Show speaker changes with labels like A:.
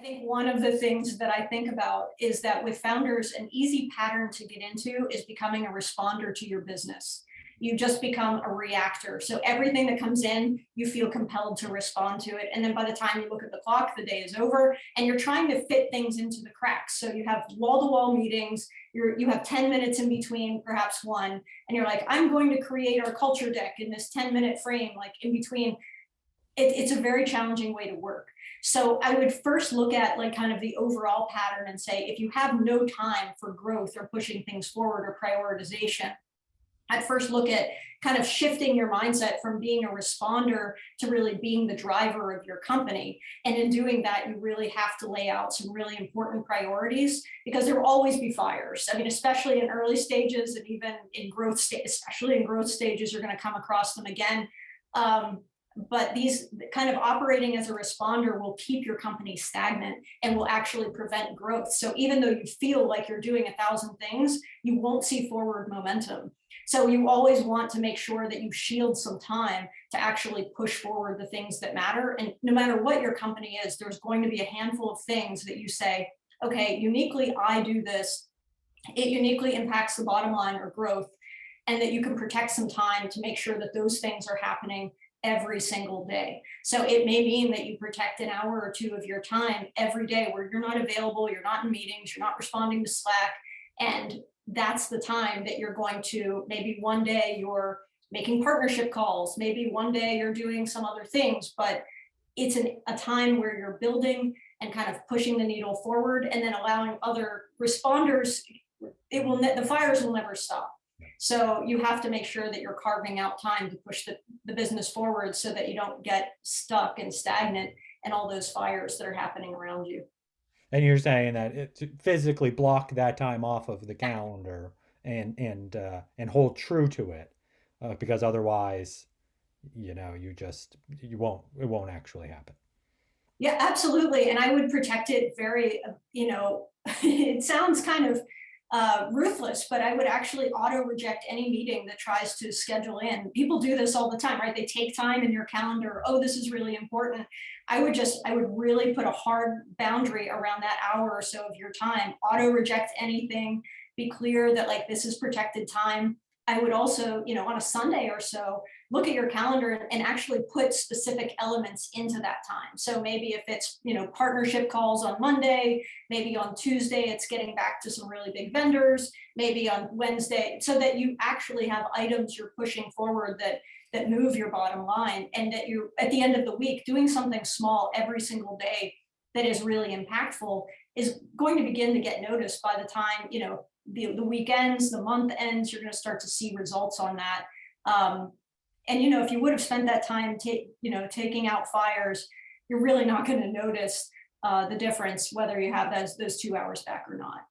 A: think one of the things that I think about is that with founders, an easy pattern to get into is becoming a responder to your business. You just become a reactor. So everything that comes in, you feel compelled to respond to it. And then by the time you look at the clock, the day is over and you're trying to fit things into the cracks. So you have wall-to-wall meetings, you have 10 minutes in between, perhaps one, and you're like, I'm going to create our culture deck in this 10-minute frame, like in between. It's a very challenging way to work. So I would first look at like kind of the overall pattern and say, if you have no time for growth or pushing things forward or prioritization, I'd first look at kind of shifting your mindset from being a responder to really being the driver of your company. And in doing that, you really have to lay out some really important priorities because there will always be fires. I mean, especially in early stages and even in growth especially in growth stages, you're going to come across them again. But these kind of operating as a responder will keep your company stagnant and will actually prevent growth. So even though you feel like you're doing 1,000 things, you won't see forward momentum. So you always want to make sure that you shield some time to actually push forward the things that matter. And no matter what your company is, there's going to be a handful of things that you say, okay, uniquely, I do this. It uniquely impacts the bottom line or growth, and that you can protect some time to make sure that those things are happening every single day. So it may mean that you protect an hour or two of your time every day where you're not available, you're not in meetings, you're not responding to Slack. And that's the time that you're going to, maybe one day you're making partnership calls, maybe one day you're doing some other things, but it's a time where you're building and kind of pushing the needle forward and then allowing other responders, the fires will never stop. So you have to make sure that you're carving out time to push the business forward so that you don't get stuck and stagnant and all those fires that are happening around you.
B: And you're saying that to physically block that time off of the calendar and hold true to it, because otherwise, it won't actually happen.
A: Yeah, absolutely. And I would protect it very, it sounds kind of ruthless, but I would actually auto reject any meeting that tries to schedule in. People do this all the time, right? They take time in your calendar. Oh, this is really important. I would really put a hard boundary around that hour or so of your time, auto reject anything, be clear that like this is protected time. I would also, on a Sunday or so, look at your calendar and actually put specific elements into that time. So maybe if it's, partnership calls on Monday, maybe on Tuesday, it's getting back to some really big vendors, maybe on Wednesday, so that you actually have items you're pushing forward that move your bottom line, and that you, at the end of the week, doing something small every single day that is really impactful is going to begin to get noticed by the time, the weekends, the month ends, you're going to start to see results on that. And if you would have spent that time taking out fires, you're really not going to notice the difference whether you have those 2 hours back or not.